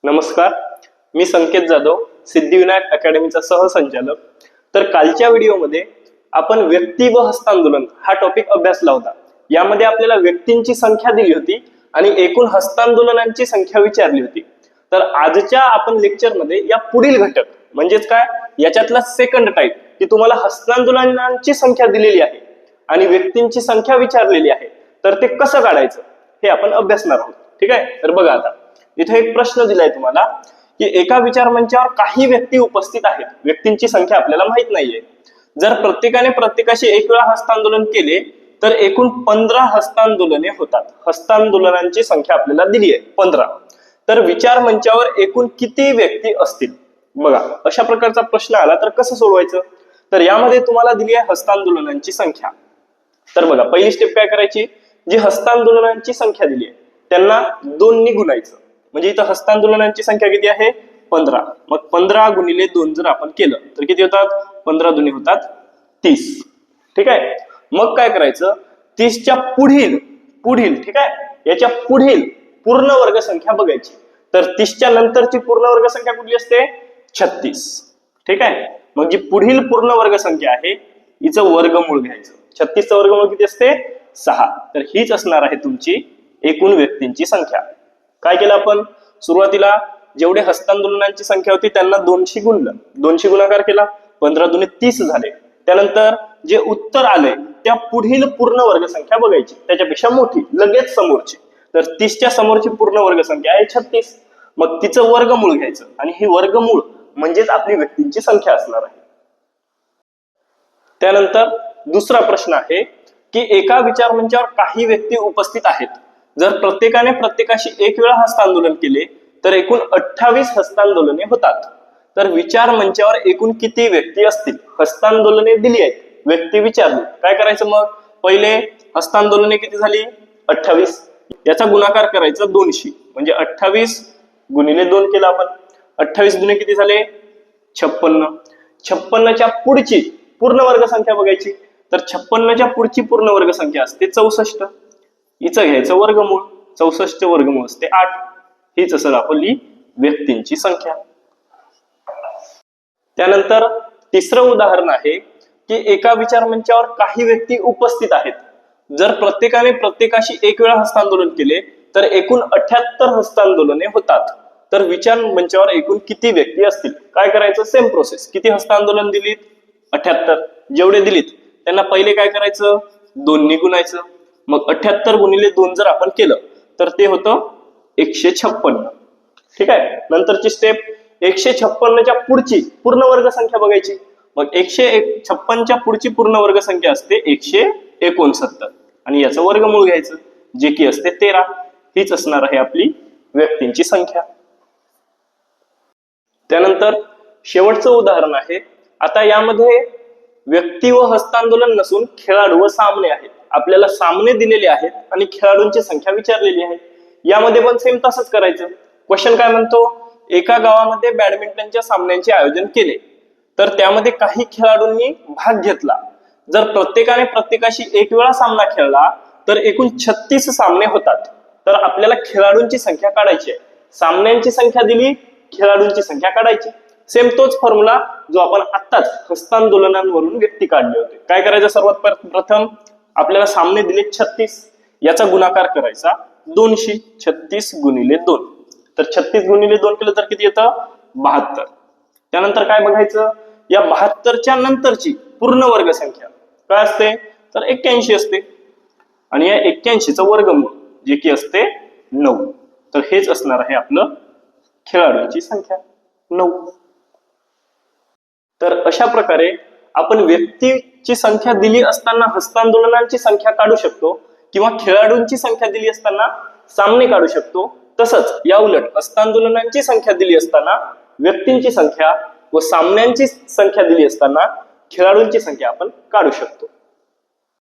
नमस्कार, मी संकेत जाधव, सिद्धिविनायक अकॅडमीचा सहसंचालक. तर कालच्या व्हिडिओमध्ये आपण व्यक्ती व हस्तांदोलन हा टॉपिक अभ्यासला होता. यामध्ये आपल्याला व्यक्तींची संख्या दिली होती आणि एकूण हस्तांदोलनांची संख्या विचारली होती. तर आजच्या आपण लेक्चरमध्ये या पुढील घटक म्हणजेच काय, याच्यातला सेकंड टाइप की तुम्हाला हस्तांदोलनांची संख्या दिलेली आहे आणि व्यक्तींची संख्या विचारलेली आहे, तर ते कसं काढायचं हे आपण अभ्यासणार आहोत. ठीक आहे. तर बघा, आता इथे एक प्रश्न दिलाय तुम्हाला की एका विचार मंचावर काही व्यक्ती उपस्थित आहेत, व्यक्तींची संख्या आपल्याला माहित नाहीये. जर प्रत्येकाने प्रत्येकाशी एक वेळा हस्तांदोलन केले तर एकूण 15 हस्तांदोलने होतात. हस्तांदोलनांची संख्या आपल्याला दिली आहे 15. तर विचार मंचावर एकूण किती व्यक्ती असतील? बघा, अशा प्रकारचा प्रश्न आला तर कसं सोडवायचं? तर यामध्ये तुम्हाला दिली आहे हस्तांदोलनांची संख्या. तर बघा, पहिली स्टेप काय करायची, जी हस्तांदोलनांची संख्या दिली आहे त्यांना 2 ने गुणायचं. म्हणजे इथं हस्तांदोलनांची संख्या किती आहे? 15. मग 15 गुणिले 2 जर आपण केलं तर किती होतात? 15 दुणे होतात 30. ठीक आहे. मग काय करायचं, 30च्या पुढील ठीक आहे, याच्या पुढील पूर्ण वर्ग संख्या बघायची. तर 30च्या नंतरची पूर्ण वर्ग संख्या कुठली असते? 36. ठीक आहे. मग जी पुढील पूर्ण वर्ग संख्या आहे हिचं वर्गमूळ घ्यायचं. 36चं वर्गमूळ किती असते? 6. तर हीच असणार आहे तुमची एकूण व्यक्तींची संख्या. काय केलं आपण? सुरुवातीला जेवढे हस्तांदोलनांची संख्या होती त्यांना 200 गुणलं, 200 गुणाकार केला, 15 दुणे 30 झाले. त्यानंतर जे उत्तर आलंय त्या पुढील पूर्ण वर्ग संख्या बघायची, त्याच्यापेक्षा मोठी लगेच समोरची. तर 30च्या समोरची पूर्ण वर्ग संख्या आहे 36. मग तिचं वर्गमूळ घ्यायचं आणि ही वर्गमूळ म्हणजेच आपली व्यक्तींची संख्या असणार आहे. त्यानंतर दुसरा प्रश्न आहे की एका विचार मंचावर काही व्यक्ती उपस्थित आहेत. जर प्रत्येकाने प्रत्येकाशी एक वेळा हस्तांदोलन केले तर एकूण 28 हस्तांदोलने होतात. तर विचार मंचावर एकूण किती व्यक्ती असतील? हस्तांदोलने दिली आहेत, व्यक्ती विचारली, काय करायचं? मग पहिले हस्तांदोलने किती झाली? 28. याचा गुणाकार करायचा 200, म्हणजे 28 गुणिले 2 केला आपण. 28 गुणे किती झाले? 56. 56च्या पुढची पूर्ण वर्ग संख्या बघायची. तर 56च्या पुढची पूर्ण वर्ग संख्या असते 64. हिचं घ्यायचं वर्गमूळ. 64 वर्गमूळ असते 8. हीच असेल आपली व्यक्तींची संख्या. त्यानंतर तिसरं उदाहरण आहे की एका विचार मंचावर काही व्यक्ती उपस्थित आहेत. जर प्रत्येकाने प्रत्येकाशी एक वेळा हस्तांदोलन केले तर एकूण 78 हस्तांदोलने होतात. तर विचार मंचावर एकूण किती व्यक्ती असतील? काय करायचं? Same process. किती हस्तांदोलन दिलीत? 78. जेवढे दिलीत त्यांना पहिले काय करायचं? 2 ने गुणायचं. मग 78 गुणिले 2 जर आपण केलं तर ते होतं 156. ठीक आहे. नंतरची स्टेप, 156च्या पुढची पूर्ण वर्ग संख्या बघायची. मग 156च्या पुढची पूर्ण वर्ग संख्या असते 169 आणि याचं वर्गमूळ घ्यायचं, जे की असते 13. हीच असणार आहे आपली व्यक्तींची संख्या. त्यानंतर शेवटचं उदाहरण आहे. आता यामध्ये व्यक्ती व हस्तांदोलन नसून खेळाडू व सामने आहेत. आपल्याला सामने दिलेले आहेत आणि खेळाडूंची संख्या विचारलेली आहे. यामध्ये पण सेम तसंच करायचं. क्वेश्चन काय म्हणतो? एका गावामध्ये बॅडमिंटनच्या सामन्यांचे आयोजन केले तर त्यामध्ये काही खेळाडूंनी भाग घेतला. जर प्रत्येकाने प्रत्येकाशी एक वेळा सामना खेळला तर एकूण 36 सामने होतात. तर आपल्याला खेळाडूंची संख्या काढायची आहे. सामन्यांची संख्या दिली, खेळाडूंची संख्या काढायची. सेम तोच फॉर्म्युला जो आपण आत्ताच हस्तांदोलनांवरून व्यक्ती काढले होते. काय करायचं? सर्वात प्रथम आपल्याला सामने दिले 36, याचा गुणाकार करायचा 200. 36 गुणिले 2. तर 36 गुणिले 2 केलं तर किती येतं? 72. त्यानंतर काय बघायचं? या 72च्या नंतरची पूर्ण वर्ग संख्या काय असते? तर 81 असते आणि या 81चं वर्गमूळ जे की असते 9. तर हेच असणार आहे आपलं खेळाडूंची संख्या 9. तर अशा प्रकारे आपण व्यक्तीची संख्या दिली असताना हस्तांदोलनांची संख्या काढू शकतो किंवा खेळाडूंची संख्या दिली असताना सामने काढू शकतो. तसंच या उलट हस्तांदोलनांची संख्या दिली असताना व्यक्तींची संख्या व सामन्यांची संख्या दिली असताना खेळाडूंची संख्या आपण काढू शकतो.